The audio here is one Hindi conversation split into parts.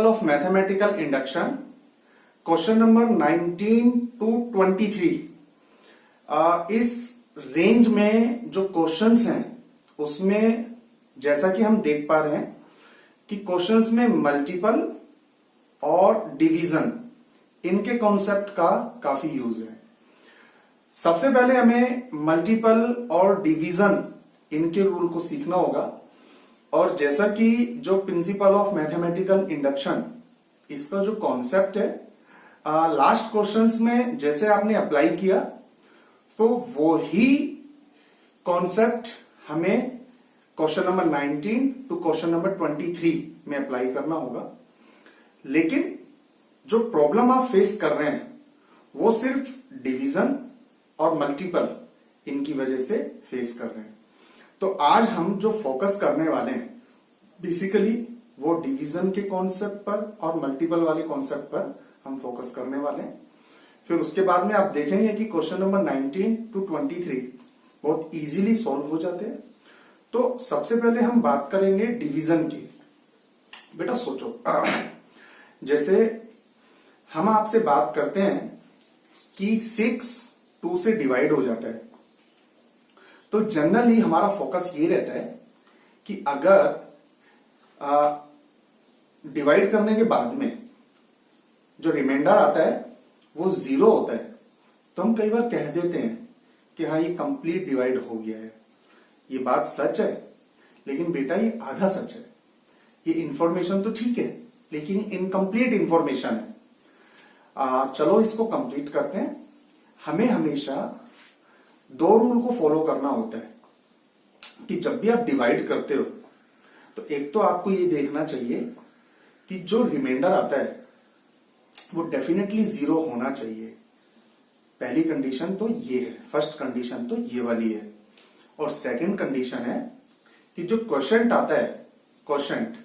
Principal of mathematical induction, question number 19 to 23। इस रेंज में जो क्वेश्चंस हैं उसमें जैसा कि हम देख पा रहे हैं कि क्वेश्चंस में मल्टीपल और डिवीजन इनके कॉन्सेप्ट का काफी यूज है। सबसे पहले हमें मल्टीपल और डिवीजन इनके रूल को सीखना होगा, और जैसा कि जो प्रिंसिपल ऑफ मैथमेटिकल इंडक्शन इसका जो कॉन्सेप्ट है लास्ट क्वेश्चंस में जैसे आपने अप्लाई किया तो वो ही कॉन्सेप्ट हमें question number 19 to question number 23 में अप्लाई करना होगा। लेकिन जो प्रॉब्लम आप फेस कर रहे हैं वो सिर्फ डिवीजन और मल्टीपल इनकी वजह से फेस कर रहे हैं। तो आज हम जो फोकस करने वाले हैं बेसिकली वो डिवीजन के कॉन्सेप्ट पर और मल्टीपल वाले कॉन्सेप्ट पर हम फोकस करने वाले हैं। फिर उसके बाद में आप देखेंगे कि क्वेश्चन नंबर 19 टू 23 बहुत इजीली सॉल्व हो जाते हैं। तो सबसे पहले हम बात करेंगे डिवीजन की। बेटा सोचो, जैसे हम आपसे बात करते हैं कि 6 2 से डिवाइड हो जाता है, तो जनरली हमारा फोकस ये रहता है कि अगर डिवाइड करने के बाद में जो रिमाइंडर आता है वो 0 होता है तो हम कई बार कह देते हैं कि हाँ ये कंप्लीट डिवाइड हो गया है। ये बात सच है, लेकिन बेटा ये आधा सच है। ये इंफॉर्मेशन तो ठीक है लेकिन ये इनकम्प्लीट इंफॉर्मेशन है। चलो इसको कंप्लीट करते हैं। हमें हमेशा 2 रूल को फॉलो करना होता है कि जब भी आप डिवाइड करते हो तो एक तो आपको ये देखना चाहिए कि जो रिमाइंडर आता है वो डेफिनेटली 0 होना चाहिए। पहली कंडीशन तो ये है, फर्स्ट कंडीशन तो ये वाली है। और सेकंड कंडीशन है कि जो क्वोशंट आता है, क्वोशंट,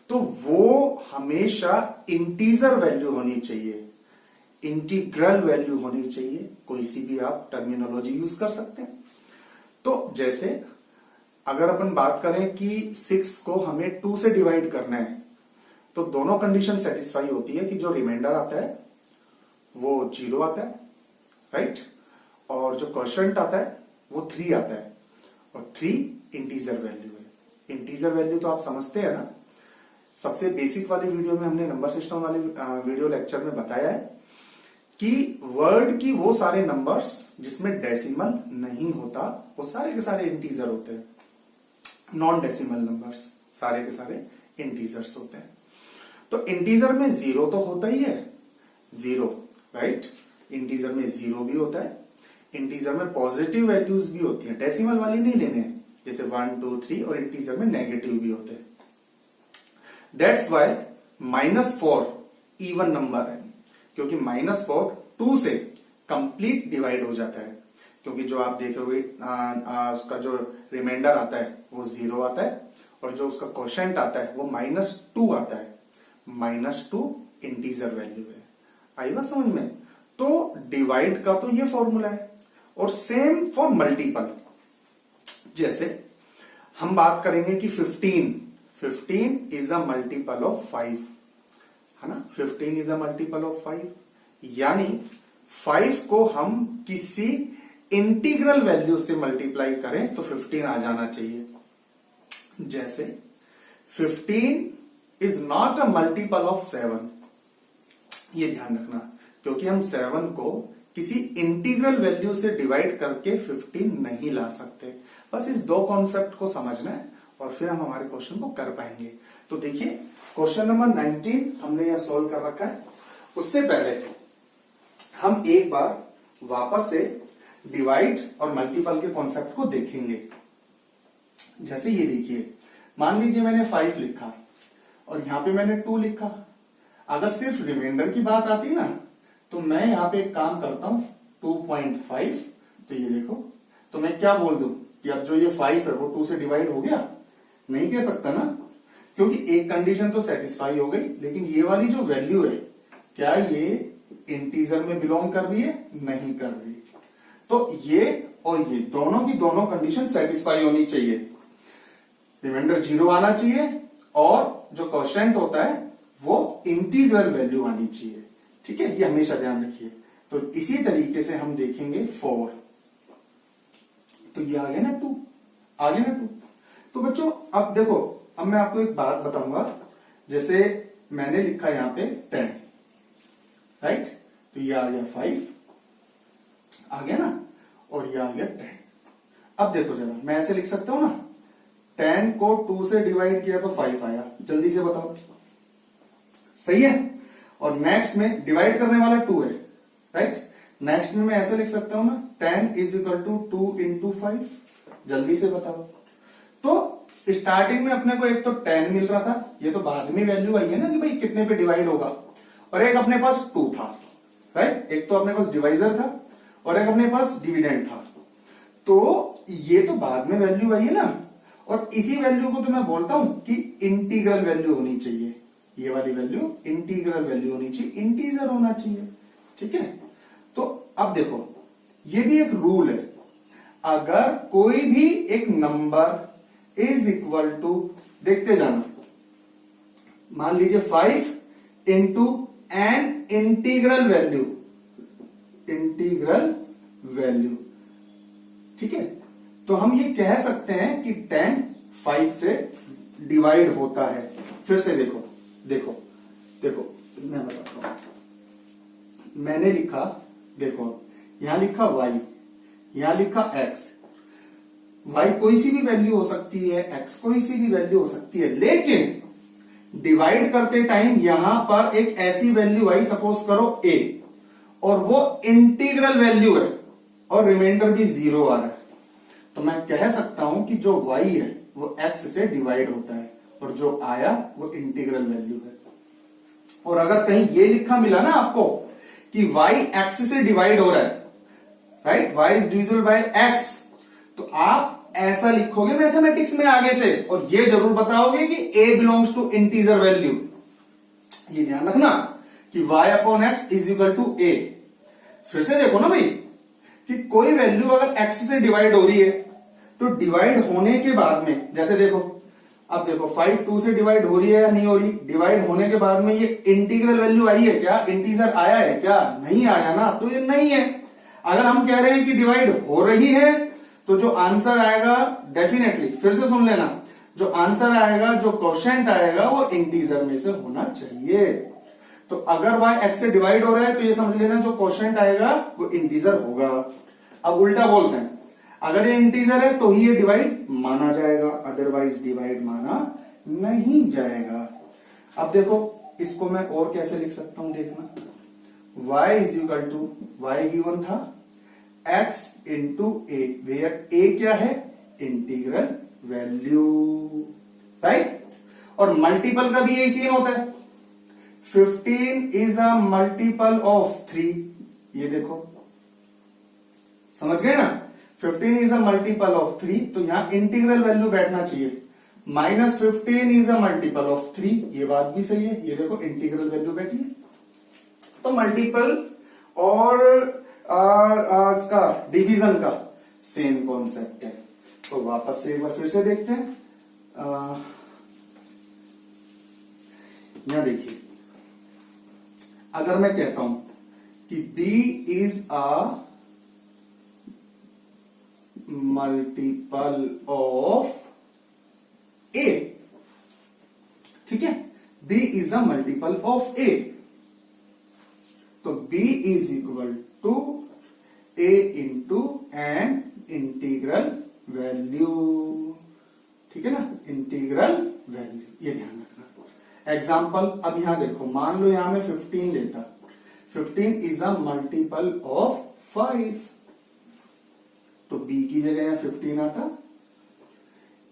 तो वो हमेशा इंटीजर वैल्यू होनी चाहिए, इंटीग्रल वैल्यू होनी चाहिए। कोई सी भी आप टर्मिनोलॉजी यूज कर सकते हैं। तो जैसे अगर अपन बात करें कि 6 को हमें 2 से डिवाइड करना है तो दोनों कंडीशन सेटिस्फाई होती है कि जो रिमाइंडर आता है वो 0 आता है, राइट, और जो क्वोशंट आता है वो 3 आता है, और 3 इंटीजर वैल्यू है। इंटीजर वैल्यू तो आप समझते हैं ना, सबसे बेसिक वाली वीडियो में हमने नंबर सिस्टम वाले वीडियो लेक्चर में बताया है कि वर्ड की वो सारे नंबर्स जिसमें डेसिमल नहीं होता वो सारे के सारे इंटीजर होते हैं। नॉन डेसिमल नंबर्स सारे के सारे इंटीजर्स होते हैं। तो इंटीजर में 0 तो होता ही है, 0, राइट। इंटीजर में 0 भी होता है, इंटीजर में पॉजिटिव वैल्यूज भी होती हैं, डेसिमल वाली नहीं लेने हैं, जैसे 1 2 3, और इंटीजर में नेगेटिव भी होते हैं। दैट्स वाई -4 इवन नंबर है, क्योंकि -4 2 से कंप्लीट डिवाइड हो जाता है। क्योंकि जो आप देखोगे उसका जो रिमाइंडर आता है वो 0 आता है, और जो उसका क्वोशंट आता है वो -2 आता है। -2 इंटीजर वैल्यू है। आई बात समझ में? तो डिवाइड का तो ये फॉर्मूला है, और सेम फॉर मल्टीपल। जैसे हम बात करेंगे कि 15 इज अ मल्टीपल ऑफ 5, है ना। 15 इज अ मल्टीपल ऑफ 5, यानी 5 को हम किसी इंटीग्रल वैल्यू से मल्टीप्लाई करें तो 15 आ जाना चाहिए। जैसे 15 is not a multiple of 7, ये ध्यान रखना, क्योंकि हम 7 को किसी इंटीग्रल वैल्यू से डिवाइड करके 15 नहीं ला सकते। बस इस 2 कॉन्सेप्ट को समझना है और फिर हम हमारे क्वेश्चन को कर पाएंगे। तो देखिए क्वेश्चन नंबर 19 हमने यह सोल्व कर रखा है। उससे पहले हम एक बार वापस से डिवाइड और मल्टीपल के कॉन्सेप्ट को देखेंगे। जैसे ये देखिए, मान लीजिए मैंने 5 लिखा और यहां पे मैंने 2 लिखा। अगर सिर्फ रिमाइंडर की बात आती ना तो मैं यहां पे एक काम करता हूं 2.5, तो ये देखो, तो मैं क्या बोल दूं कि अब जो ये 5 है वो 2 से डिवाइड हो गया? नहीं कह सकता ना, क्योंकि एक कंडीशन तो सेटिस्फाई हो गई, लेकिन ये वाली जो वैल्यू है क्या ये इंटीजर में बिलोंग कर रही है? नहीं कर रही। तो ये और ये दोनों की दोनों कंडीशन सेटिस्फाई होनी चाहिए। रिमाइंडर 0 आना चाहिए और जो क्वोशंट होता है वो इंटीग्रल वैल्यू आनी चाहिए। ठीक है, ये हमेशा ध्यान रखिए। तो इसी तरीके से हम देखेंगे 4, तो ये आ गया ना 2, आ गया ना 2। तो बच्चों अब देखो, अब मैं आपको एक बात बताऊंगा, जैसे मैंने लिखा यहां पे 10, राइट, तो ये आ गया 5, आ गया ना, और ये आ गया 10। अब देखो जरा, मैं ऐसे लिख सकता हूं ना, 10 को 2 से डिवाइड किया तो 5 आया, जल्दी से बताओ, सही है। और नेक्स्ट में डिवाइड करने वाला 2 है, राइट, नेक्स्ट में मैं ऐसे लिख सकता हूं ना, 10 इज इक्वल टू 2 इंटू 5, जल्दी से बताओ। तो स्टार्टिंग में अपने को एक तो 10 मिल रहा था, ये तो बाद में वैल्यू आई है ना कि भाई कितने पे डिवाइड होगा, और एक अपने पास 2 था, राइट, एक तो अपने पास डिवाइजर था और एक अपने पास डिविडेंड था। तो ये तो बाद में वैल्यू आई है ना, और इसी वैल्यू को तो मैं बोलता हूं कि इंटीग्रल वैल्यू होनी चाहिए, ये वाली वैल्यू इंटीग्रल वैल्यू होनी चाहिए, इंटीजर होना चाहिए। ठीक है, तो अब देखो, ये भी एक रूल है, अगर कोई भी एक नंबर इज इक्वल टू, देखते जाना, मान लीजिए 5 into an integral value, integral value, ठीक है, तो हम ये कह सकते हैं कि 10 5 से डिवाइड होता है। फिर से देखो देखो देखो, मैं बताता हूं, मैंने लिखा, देखो यहां लिखा y, यहां लिखा x, y कोई सी भी वैल्यू हो सकती है, x कोई सी भी वैल्यू हो सकती है, लेकिन डिवाइड करते टाइम यहां पर एक ऐसी वैल्यू आई, सपोज करो a, और वो इंटीग्रल वैल्यू है और रिमाइंडर भी 0 आ रहा है, तो मैं कह सकता हूं कि जो y है वो x से डिवाइड होता है और जो आया वो इंटीग्रल वैल्यू है। और अगर कहीं ये लिखा मिला ना आपको कि y x से डिवाइड हो रहा है, right, y is divisible bye x, तो आप ऐसा लिखोगे मैथमेटिक्स में आगे से, और ये जरूर बताओगे कि a belongs to integer value. ये ध्यान रखना कि y upon x is equal to a। फिर से देखो ना भाई, कि कोई वैल्यू अगर x से डिवाइड हो रही है, तो डिवाइड होने के बाद में, जैसे देखो, अब देखो 5 2 से डिवाइड हो रही है या नहीं हो रही, डिवाइड होने के बाद में ये इंटीग्रल वैल्यू आई है क्या, इंटीजर आया है क्या, नहीं आया ना, तो ये नहीं है। अगर हम कह रहे हैं कि डिवाइड हो रही है, तो जो आंसर आएगा, डेफिनेटली फिर से सुन लेना, जो आंसर आएगा, जो क्वोशिएंट आएगा, वो इंटीजर में से होना चाहिए। तो अगर y x से डिवाइड हो रहा है, तो ये समझ लेना जो क्वोशिएंट आएगा वो इंटीजर होगा। अब उल्टा बोलते हैं, अगर ये इंटीजर है तो ही ये डिवाइड माना जाएगा, अदरवाइज डिवाइड माना नहीं जाएगा। अब देखो, इसको मैं और कैसे लिख सकता हूं, देखना, y is equal to, y given था x into A, where a क्या है, इंटीग्रल वैल्यू, राइट, और मल्टीपल का भी यही सीन होता है, 15 इज अ मल्टीपल ऑफ 3, ये देखो, समझ गए ना, 15 इज अ मल्टीपल ऑफ 3, तो यहां इंटीग्रल वैल्यू बैठना चाहिए, -15 इज अ मल्टीपल ऑफ 3, ये बात भी सही है, ये देखो इंटीग्रल वैल्यू बैठी है। तो मल्टीपल और इसका डिवीजन का सेम कॉन्सेप्ट है। तो वापस से एक बार फिर से देखते हैं, यहां देखिए, अगर मैं कहता हूं कि b is a multiple of a, ठीक है, b is a multiple of a, तो b is equal to a into an integral value, ठीक है ना, इंटीग्रल वैल्यू, ये ध्यान रखना। एग्जाम्पल, अब यहां देखो, मान लो यहां में 15 लेता, 15 इज अ मल्टीपल ऑफ 5, तो b की जगह यहां 15 आता,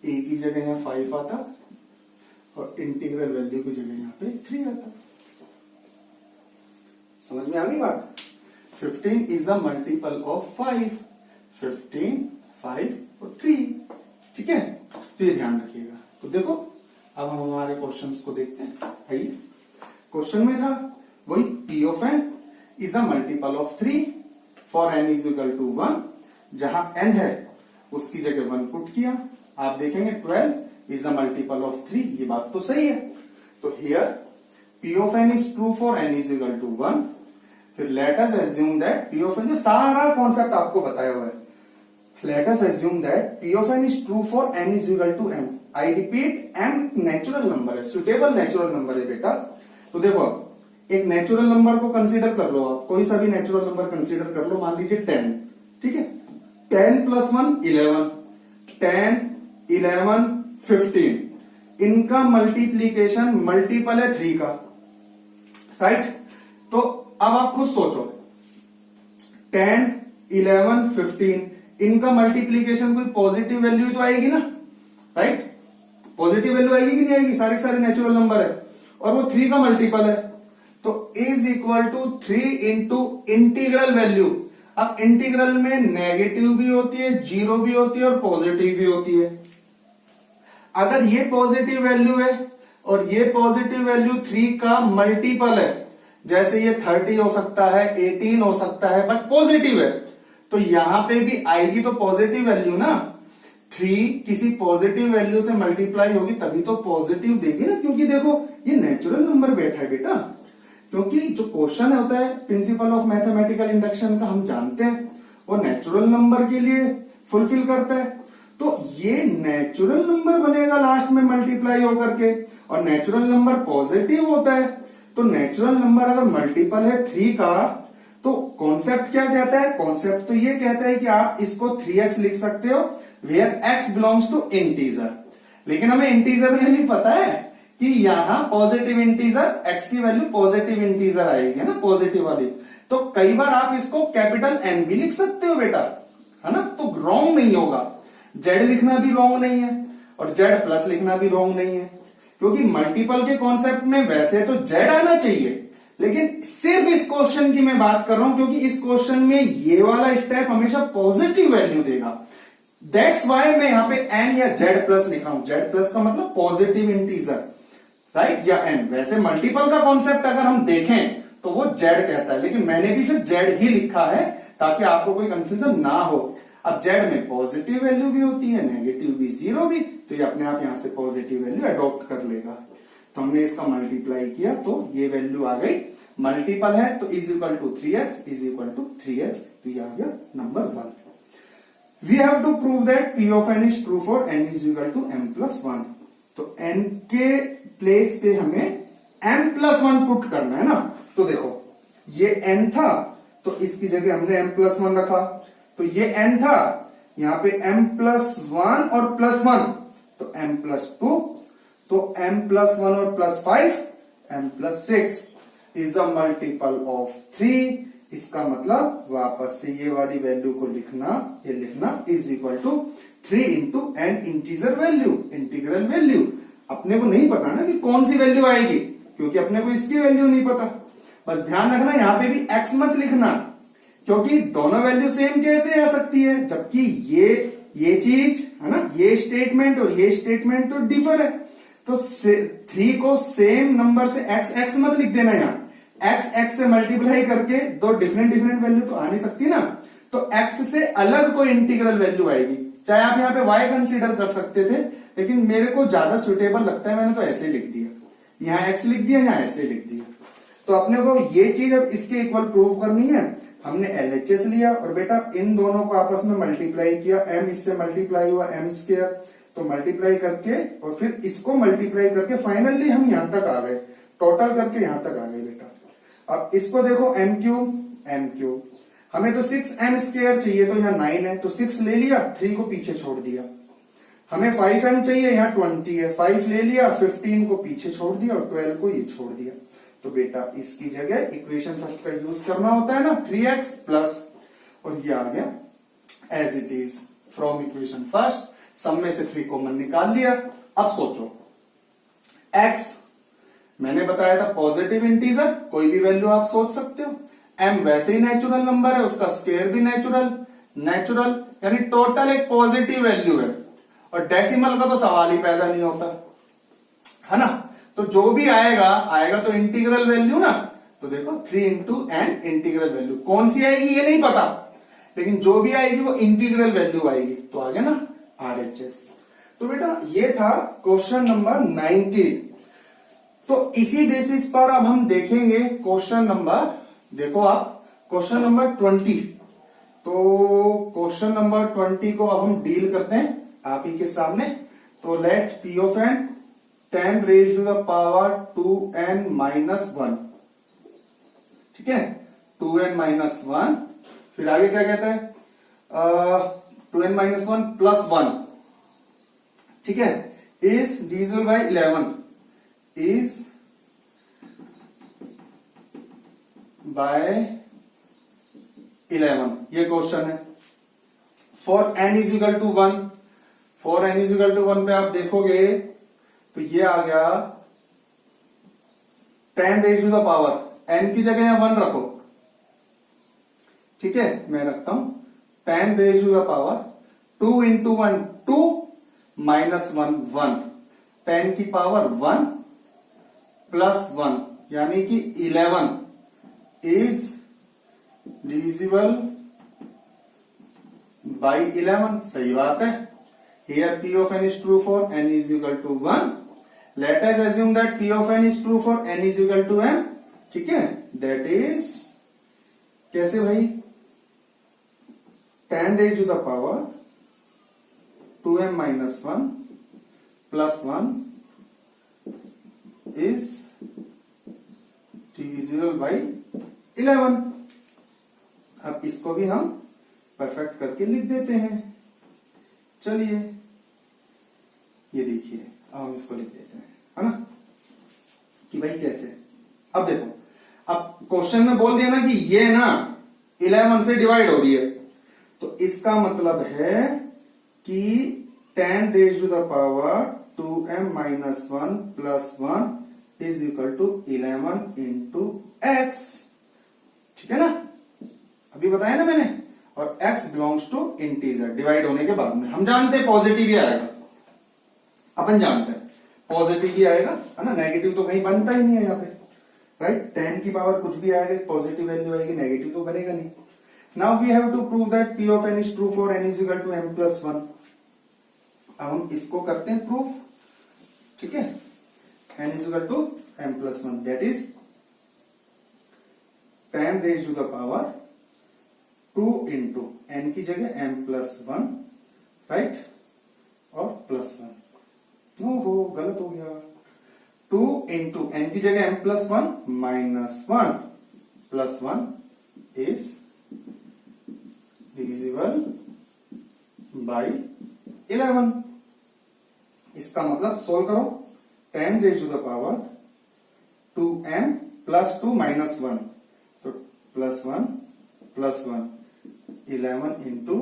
a की जगह यहां 5 आता, और इंटीग्रल वैल्यू की जगह यहां पे 3 आता। समझ में आ गई बात, 15 इज अ मल्टीपल ऑफ 5, 15 5 और 3, ठीक है, तो ये ध्यान रखिएगा। तो देखो, अब हम हमारे क्वेश्चंस को देखते हैं। आइए, क्वेश्चन में था वही, p of n is a multiple of 3 for n is equal to 1, जहां n है उसकी जगह 1 पुट किया, आप देखेंगे 12 इज अ मल्टीपल ऑफ 3, ये बात तो सही है। तो here P of n is true for n is equal to 1. फिर let us assume that P of n, जो सारा कॉन्सेप्ट आपको बताया हुआ है, let us assume that P of n is true for n is equal to m. I repeat, m natural number है, सुटेबल नेचुरल नंबर है बेटा। तो देखो एक नेचुरल नंबर को कंसीडर कर लो, आप कोई सा भी नेचुरल नंबर कंसीडर कर लो, मान लीजिए 10, ठीक है। 10 प्लस 1 11, 10 11 15, इनका मल्टीप्लीकेशन मल्टीपल है 3 का, राइट। तो अब आप खुद सोचो 10 11 15, इनका मल्टीप्लीकेशन कोई पॉजिटिव वैल्यू तो आएगी ना, राइट। पॉजिटिव वैल्यू आएगी कि नहीं आएगी, सारे सारे नेचुरल नंबर है और वो 3 का मल्टीपल है, तो is equal to 3 into integral value. अब इंटीग्रल में नेगेटिव भी होती है, जीरो भी होती है और पॉजिटिव भी होती है। अगर ये पॉजिटिव वैल्यू है और ये पॉजिटिव वैल्यू 3 का मल्टीपल है, जैसे ये 30 हो सकता है, 18 हो सकता है, बट पॉजिटिव है, तो यहां पे भी आएगी तो पॉजिटिव वैल्यू ना। 3 किसी पॉजिटिव वैल्यू से मल्टीप्लाई होगी तभी तो पॉजिटिव देगी ना, क्योंकि देखो ये नेचुरल नंबर बैठा है बेटा। क्योंकि जो क्वेश्चन होता है प्रिंसिपल ऑफ मैथमेटिकल इंडक्शन का, हम जानते हैं वो नेचुरल नंबर के लिए फुलफिल करता है। तो ये नेचुरल नंबर बनेगा लास्ट में मल्टीप्लाई होकर के, और नेचुरल नंबर पॉजिटिव होता है। तो नेचुरल नंबर अगर मल्टीपल है 3 का, तो कॉन्सेप्ट क्या कहता है, कॉन्सेप्ट तो ये कहता है कि आप इसको 3x लिख सकते हो where x belongs to integer. लेकिन हमें इंटीजर में नहीं पता है कि यहां पॉजिटिव इंटीजर x की वैल्यू पॉजिटिव इंटीजर आएगी ना, पॉजिटिव वाली। तो कई बार आप इसको कैपिटल N भी लिख सकते हो बेटा, है ना, तो रॉन्ग नहीं होगा। z लिखना भी रॉन्ग नहीं है और z प्लस लिखना भी रॉन्ग नहीं है, क्योंकि मल्टीपल के कॉन्सेप्ट में वैसे तो z आना चाहिए, लेकिन सिर्फ इस क्वेश्चन की मैं बात कर रहा हूं क्योंकि इस क्वेश्चन में ये वाला स्टेप हमेशा पॉजिटिव वैल्यू देगा। दैट्स वाई मैं यहां पे n या z प्लस लिख रहा हूं। z प्लस का मतलब पॉजिटिव इंटीजर, राइट, या n। वैसे मल्टीपल का कॉन्सेप्ट अगर हम देखें तो वो z कहता है, लेकिन मैंने भी फिर z ही लिखा है ताकि आपको कोई कंफ्यूजन ना हो। अब z में पॉजिटिव वैल्यू भी होती है, नेगेटिव भी, जीरो भी, तो ये अपने आप यहां से पॉजिटिव वैल्यू अडॉप्ट कर लेगा। तो हमने इसका मल्टीप्लाई किया तो ये वैल्यू आ गई, मल्टीपल है तो is equal to 3x is equal to 3x, तो ये आ गया number 1। We have to prove that p of n is true for n is equal to m plus 1। तो n के प्लेस पे हमें m प्लस 1 पुट करना है ना। तो देखो ये n था तो इसकी जगह हमने m प्लस 1 रखा, तो ये n था, यहां पे m प्लस 1 और प्लस 1 तो m प्लस 2, तो m प्लस 1 और plus 5 m plus 6 is a multiple of 3। इसका मतलब वापस से ये वाली वैल्यू को लिखना, ये लिखना is equal to 3 into an integer value, integral value. अपने को नहीं पता ना कि कौन सी वैल्यू आएगी, क्योंकि अपने को इसकी वैल्यू नहीं पता। बस ध्यान रखना यहां पे भी x मत लिखना, क्योंकि दोनों वैल्यू सेम कैसे आ सकती है, जबकि ये चीज है ना, ये स्टेटमेंट और ये स्टेटमेंट तो डिफर है। तो 3 को सेम नंबर से x मत लिख देना, यहाँ x से मल्टीप्लाई करके दो डिफरेंट वैल्यू तो आ नहीं सकती ना। तो x से अलग कोई इंटीग्रल वैल्यू आएगी, चाहे आप यहाँ पे y कंसीडर कर सकते थे, लेकिन मेरे को ज्यादा सुटेबल लगता है, मैंने तो ऐसे लिख दिया, यहाँ x लिख दिया, यहाँ ऐसे लिख दिया। तो अपने को ये चीज अब इसके इक्वल प्रूव करनी है। हमने LHS लिया और बेटा इन दोनों को आपस में मल्टीप्लाई किया, m इससे मल्टीप्लाई हुआ m स्क्वायर, तो मल्टीप्लाई करके और फिर इसको मल्टीप्लाई करके फाइनली हम यहां तक आ गए, टोटल करके यहां तक आ गए बेटा। अब इसको देखो m क्यूब, हमें तो 6m स्क्वायर चाहिए, तो यहाँ 9 है तो 6 ले लिया, 3 को पीछे छोड़ दिया। हमें 5m चाहिए, यहाँ 20 है, 5 ले लिया, 15 को पीछे छोड़ दिया और 12 को ये छोड़ दिया। तो बेटा इसकी जगह इक्वेशन फर्स्ट का यूज करना होता है ना, 3x प्लस, और ये आ गया as it is from equation first. सब में से 3 कॉमन निकाल लिया। अब सोचो x मैंने बताया था पॉजिटिव इंटीजर, कोई भी वैल्यू आप सोच सकते हो। m वैसे ही नेचुरल नंबर है, उसका स्क्वायर भी नेचुरल, यानी टोटल एक पॉजिटिव वैल्यू है, और डेसिमल का तो सवाल ही पैदा नहीं होता, है ना। तो जो भी आएगा तो इंटीग्रल वैल्यू ना। तो देखो 3 इंटू एन इंटीग्रल वैल्यू कौन सी आएगी ये नहीं पता, लेकिन जो भी आएगी वो इंटीग्रल वैल्यू आएगी, तो आ गया ना RHS। तो बेटा ये था क्वेश्चन नंबर 19। तो इसी बेसिस पर अब हम देखेंगे क्वेश्चन नंबर, देखो आप क्वेश्चन नंबर 20। तो क्वेश्चन नंबर 20 को अब हम डील करते हैं आप ही के सामने। तो let P of N 10 raise to the power 2n minus 1, ठीक है, 2n माइनस 1। फिर आगे क्या कहता है, 2n माइनस 1 प्लस 1, ठीक है, is divisible by 11, is by 11, ये क्वेश्चन है। For n is equal to 1, for n is equal to 1 पे आप देखोगे तो ये आ गया 10 raise to the power, n की जगह यहां 1 रखो, ठीक है, मैं रखता हूं 10 raise to the power 2 into 1 2 minus 1 1, 10 की पावर 1 प्लस 1 यानी कि 11 इज डिविजिबल बाई 11। सही बात है। Here P of n is true for n is equal to 1. Let us assume that P of n is true for n is equal to m, ठीक है, that is कैसे भाई, 10 raised to the power 2m minus 1 plus 1 is divisible by 11। अब इसको भी हम परफेक्ट करके लिख देते हैं। चलिए ये देखिए, अब हम इसको लिख देते हैं, है ना, कि भाई कैसे। अब देखो, अब क्वेश्चन में बोल दिया ना कि ये ना 11 से डिवाइड हो रही है, तो इसका मतलब है कि 10 raise to the power 2m minus 1 plus 1 is equal to 11 into X, ठीक है ना, अभी बताया ना मैंने। और x belongs to integer, divide होने के बाद में हम जानते हैं पॉजिटिव ही आएगा, अपन जानते हैं पॉजिटिव ही आएगा, है ना, नेगेटिव तो कहीं बनता ही नहीं है यहाँ पे, राइट। 10 की पावर कुछ भी आएगा, पॉजिटिव वैल्यू आएगी, नेगेटिव तो बनेगा नहीं। Now we have to prove that p of n is true for n is equal to m plus 1। अब हम इसको करते हैं प्रूफ, ठीक है, n is equal to m plus 1, that is 10 raise to the power 2 into n की जगह m प्लस 1, राइट, और प्लस 1, हो गलत हो गया, 2 इंटू n की जगह m plus 1 minus 1 plus 1 is divisible by 11। इसका मतलब सोल्व करो, 10 raise to the power 2m plus 2 minus 1, तो plus 1 plus 1 11 into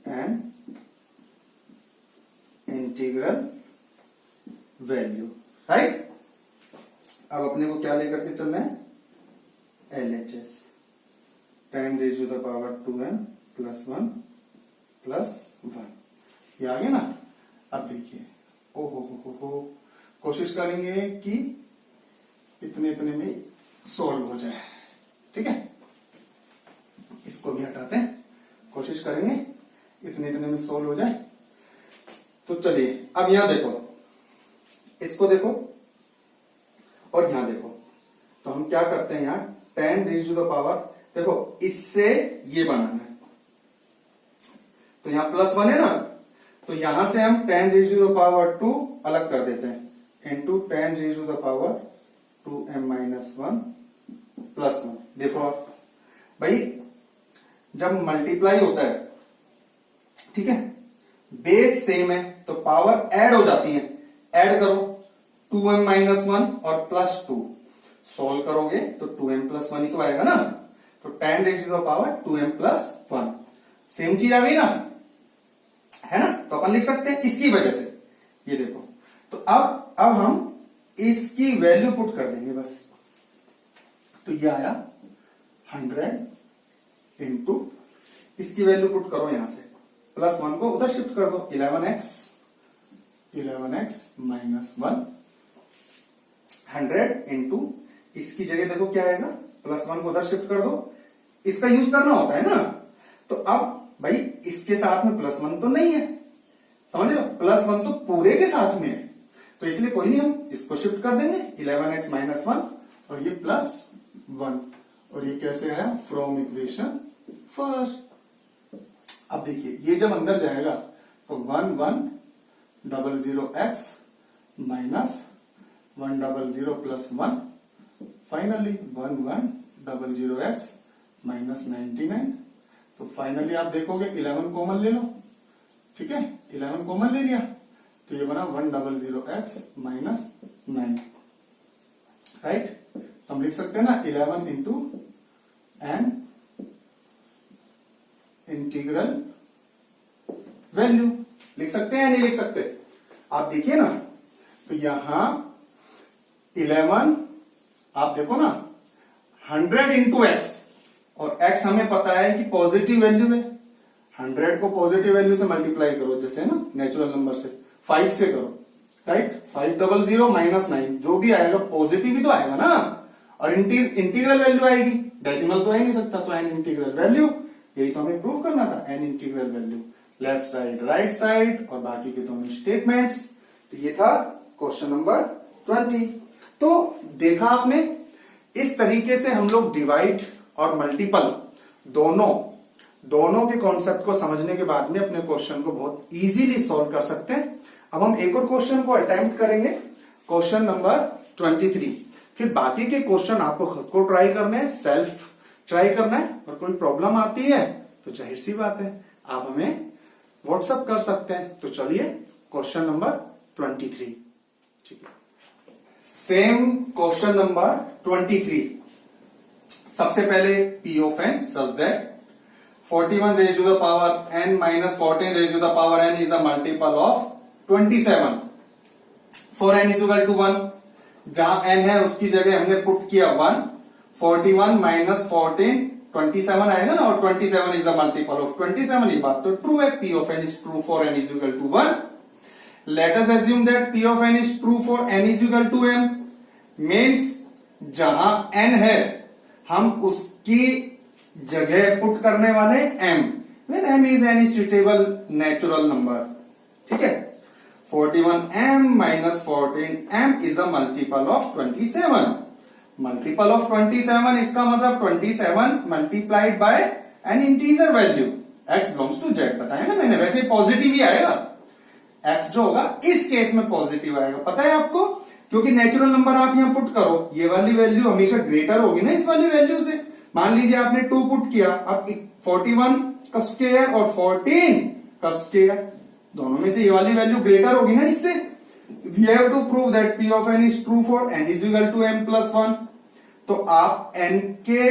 an integral value, right. अब अपने को क्या लेकर के चलना है, LHS, 10 raise to the power 2n plus 1 plus 1, ये आ गया ना। अब देखिए, ओ हो कोशिश करेंगे कि इतने में सॉल्व हो जाए, ठीक है, इसको भी हटाते हैं, कोशिश करेंगे इतने में सोल्व हो जाए। तो चलिए अब यहां देखो, इसको देखो और यहां देखो, तो हम क्या करते हैं, यहां 10 रेज टू द पावर, देखो इससे ये बनाना है, तो यहां प्लस 1 है ना, तो यहां से हम 10 रेज टू द पावर 2 अलग कर देते हैं, into 10 raise to the power 2m minus 1 plus 1। देखो आप भाई, जब मल्टीप्लाई होता है, ठीक है, बेस सेम है तो पावर ऐड हो जाती है, ऐड करो 2m माइनस 1 और प्लस 2, सोल्व करोगे तो 2m प्लस 1 ही तो आएगा ना, तो 10 raise to the power 2m plus 1, same चीज आ गई ना, है ना, तो अपन लिख सकते हैं इसकी वजह से। ये देखो, तो अब हम इसकी वैल्यू पुट कर देंगे बस, तो ये आया 100 इंटू, इसकी वैल्यू पुट करो यहां से, प्लस 1 को उधर शिफ्ट कर दो, 11x माइनस 1, 100 इंटू, इसकी जगह देखो क्या आएगा, प्लस 1 को उधर शिफ्ट कर दो, इसका यूज करना होता है ना। तो अब भाई इसके साथ में प्लस 1 तो नहीं है, समझ लो, प्लस 1 तो पूरे के साथ में है, तो इसलिए कोई नहीं, हम इसको शिफ्ट कर देंगे 11x माइनस 1 और ये प्लस 1, और ये कैसे आया फ्रॉम इक्वेशन फर्स्ट। अब देखिए ये जब अंदर जाएगा तो 1100x minus 100 plus 1, finally 1100x minus 99। तो फाइनली आप देखोगे 11 कॉमन ले लो, ठीक है, 11 कॉमन ले लिया तो ये बना 100x माइनस 9, राइट। तो हम लिख सकते हैं ना 11 इंटू एन इंटीग्रल वैल्यू, लिख सकते हैं या नहीं लिख सकते? आप देखिए ना, तो यहां 11 आप देखो ना 100 इंटू एक्स, और x हमें पता है कि पॉजिटिव वैल्यू है, 100 को पॉजिटिव वैल्यू से मल्टीप्लाई करो, जैसे ना नेचुरल नंबर से 5 से करो, राइट। 500 माइनस 9 जो भी आएगा पॉजिटिव ही तो आएगा ना, और इंटीग्रल वैल्यू आएगी, डेसिमल तो आ ही नहीं सकता, तो एन इंटीग्रल वैल्यू, यही तो हमें प्रूव करना था, N integral value, left side right side और बाकी के दोनों स्टेटमेंट्स। तो ये था क्वेश्चन नंबर 20। तो देखा आपने, इस तरीके से हम लोग डिवाइड और मल्टीपल दोनों के कॉन्सेप्ट को समझने के बाद में अपने क्वेश्चन को बहुत इजीली सॉल्व कर सकते हैं। अब हम एक और क्वेश्चन को अटेम्प्ट करेंगे, क्वेश्चन नंबर 23। फिर बाकी के क्वेश्चन आपको खुद को ट्राई करने हैं, सेल्फ ट्राई करना है, और कोई प्रॉब्लम आती है तो जाहिर सी बात है आप हमें व्हाट्सएप कर सकते हैं। तो चलिए क्वेश्चन नंबर 23, ठीक है, सेम क्वेश्चन नंबर 23। सबसे पहले P of n such that 41 raised to the power n minus 14 raised to the power n is a multiple of 27 for n is equal to 1। जहां n है उसकी जगह हमने पुट किया 1, 41 माइनस 14 27 आएगा ना, और 27 इज द मल्टीपल ऑफ 27। ये बात तो ट्रू है, P of n is true for n is equal to 1। Let us assume that P of n is true for n is equal to m, means जहां n है हम उसकी जगह पुट करने वाले m, when m is any suitable natural number, ठीक है। 41m minus 14m is a multiple of 27। Multiple of 27 इसका मतलब 27 multiplied by an integer value, x belongs to z, बताया ना मैंने, वैसे पॉजिटिव ही आएगा, x जो होगा इस केस में पॉजिटिव आएगा, पता है आपको, क्योंकि नेचुरल नंबर आप यहां पुट करो, ये वाली वैल्यू हमेशा ग्रेटर होगी ना इस वाली वैल्यू से। मान लीजिए आपने 2 पुट किया, अब 41 का स्क्वायर और 14 का स्क्वायर, दोनों में से ये वाली वैल्यू ग्रेटर होगी ना इससे। We have to prove that P of n is true for n is equal to m plus 1। तो आप n के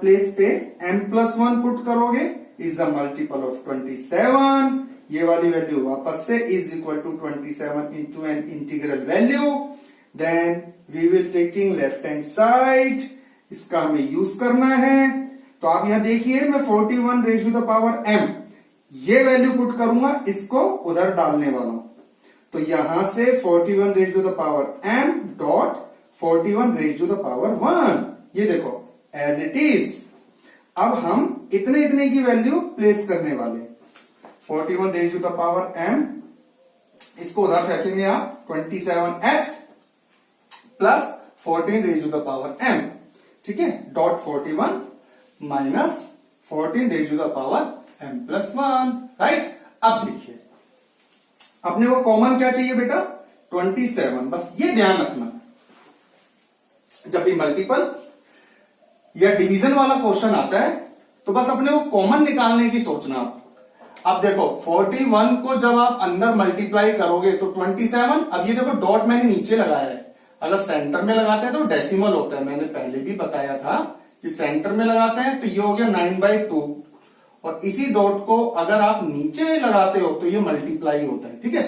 प्लेस पे m प्लस 1 पुट करोगे, इज अ मल्टीपल ऑफ 27, ये वाली वैल्यू वापस से is equal to 27 into an integral value, then we will taking left hand side, इसका हमें यूज करना है। तो आप यहां देखिए, मैं 41 raise to the power m ये वैल्यू पुट करूंगा, इसको उधर डालने वाला हूं, तो यहां से 41 raise to the power m dot 41 raise to the power 1, ये देखो एज इट इज। अब हम इतने की वैल्यू प्लेस करने वाले, 41 raise to the power m, इसको उधर फेंकेंगे आप 27x plus 14 raise to the power m, ठीक है, dot 41 minus 14 raise to the power m plus 1, right. अब देखिए अपने को कॉमन क्या चाहिए बेटा, 27, बस ये ध्यान रखना जब भी मल्टीपल या डिवीजन वाला क्वेश्चन आता है तो बस अपने को कॉमन निकालने की सोचना आप। अब देखो 41 को जब आप अंदर मल्टीप्लाई करोगे तो 27, अब ये देखो डॉट मैंने नीचे लगाया है, अगर सेंटर में लगाते हैं तो डेसिमल होता है, मैंने पहले भी बताया था कि सेंटर में लगाते हैं तो ये हो गया 9/2, और इसी डॉट को अगर आप नीचे लगाते हो तो ये मल्टीप्लाई होता है, ठीक है।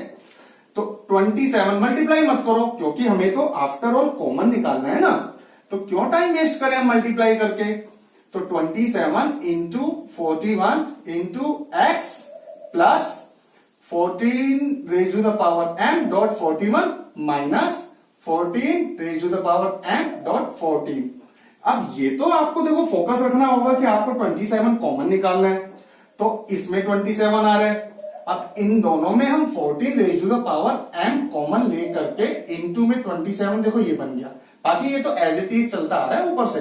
तो 27 मल्टीप्लाई मत करो, क्योंकि हमें तो आफ्टर ऑल कॉमन निकालना है ना, तो क्यों टाइम वेस्ट करें हम मल्टीप्लाई करके। तो 27 into 41 into X plus 14 raise to the power m dot 41 minus 14 raise to the power m dot 14। अब ये तो आपको देखो फोकस रखना होगा कि आपको 27 कॉमन निकालना है, तो इसमें 27 आ रहा है, अब इन दोनों में हम 14 raise to the power m common ले करके इनटू में 27, देखो ये बन गया। बाकी ये तो एज इट इज चलता आ रहा है ऊपर से,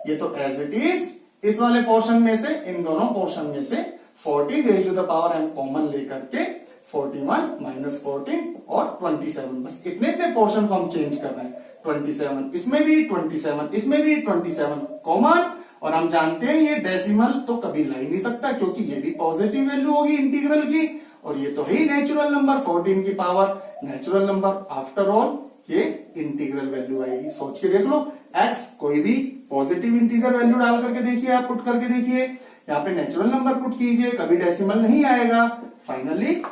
ये तो एज इट इज इस वाले पोर्शन में से, इन दोनों पोर्शन में से 14 raise to the power m common ले करके 41 माइनस 14 और 27, बस इतने पोर्शन को हम चेंज कर रहे हैं। 27 इसमें भी 27 इसमें भी 27 कॉमन, और हम जानते हैं ये डेसिमल तो कभी ला ही नहीं सकता क्योंकि ये भी पॉजिटिव वैल्यू होगी इंटीग्रल की, और ये तो है ही नेचुरल नंबर 14 की power natural number, after all ये इंटीग्रल वैल्यू आएगी। सोच के देख लो, x कोई भी पॉजिटिव इंटीजर वैल्यू डाल करके देखिए, आप पुट करके देखिए, यहाँ पे नेचुरल नंबर पुट कीजिए, कभी डेसिमल नहीं आएगा। Finally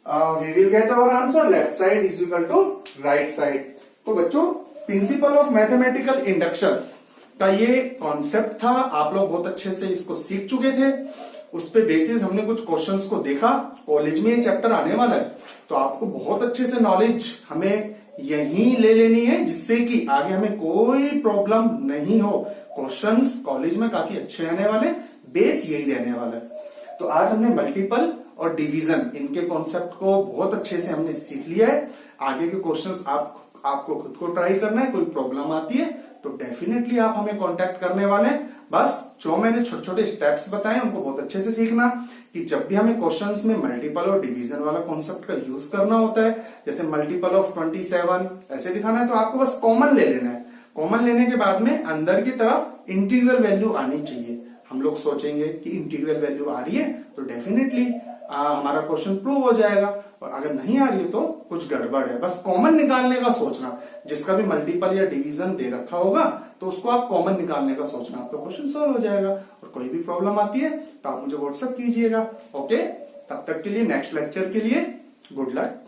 we will get our answer, left side is equal to right side. तो बच्चों, प्रिंसिपल ऑफ मैथमेटिकल इंडक्शन का ये कॉन्सेप्ट था, आप लोग बहुत अच्छे से इसको सीख चुके थे। उस पे बेसिस हमने कुछ क्वेश्चंस को देखा, कॉलेज में ये चैप्टर आने वाला है, तो आपको बहुत अच्छे से नॉलेज हमें यहीं ले लेनी है, जिससे कि आगे हमें कोई प्रॉब्लम नहीं हो। क्वेश्चंस कॉलेज में काफी अच्छे आने वाले, बेस यही रहने वाला है। तो आज हमने मल्टीपल और डिवीजन, इनके कॉन्सेप्ट को बहुत अच्छे से हमने सीख लिया है। आगे के क्वेश्चंस आपको खुद को ट्राई करना है, कोई प्रॉब्लम आती है तो डेफिनेटली आप हमें कांटेक्ट करने वाले हैं। बस जो मैंने छोटे छोटे स्टेप्स बताए उनको बहुत अच्छे से सीखना, कि जब भी हमें क्वेश्चंस में मल्टीपल और डिवीजन वाला कॉन्सेप्ट का यूज करना होता है, जैसे मल्टीपल ऑफ 27 ऐसे दिखाना है, तो आपको बस कॉमन ले लेना है। कॉमन लेने के बाद में अंदर की तरफ इंटीग्रल वैल्यू आनी चाहिए। हम लोग सोचेंगे कि इंटीग्रल वैल्यू आ रही है तो डेफिनेटली हमारा क्वेश्चन प्रूव हो जाएगा, और अगर नहीं आ रही है तो कुछ गड़बड़ है। बस कॉमन निकालने का सोचना, जिसका भी मल्टीपल या डिवीजन दे रखा होगा तो उसको आप कॉमन निकालने का सोचना, आपका क्वेश्चन सॉल्व हो जाएगा। और कोई भी प्रॉब्लम आती है तो आप मुझे व्हाट्सएप कीजिएगा। ओके, तब तक के लिए, नेक्स्ट लेक्चर के लिए गुड लक।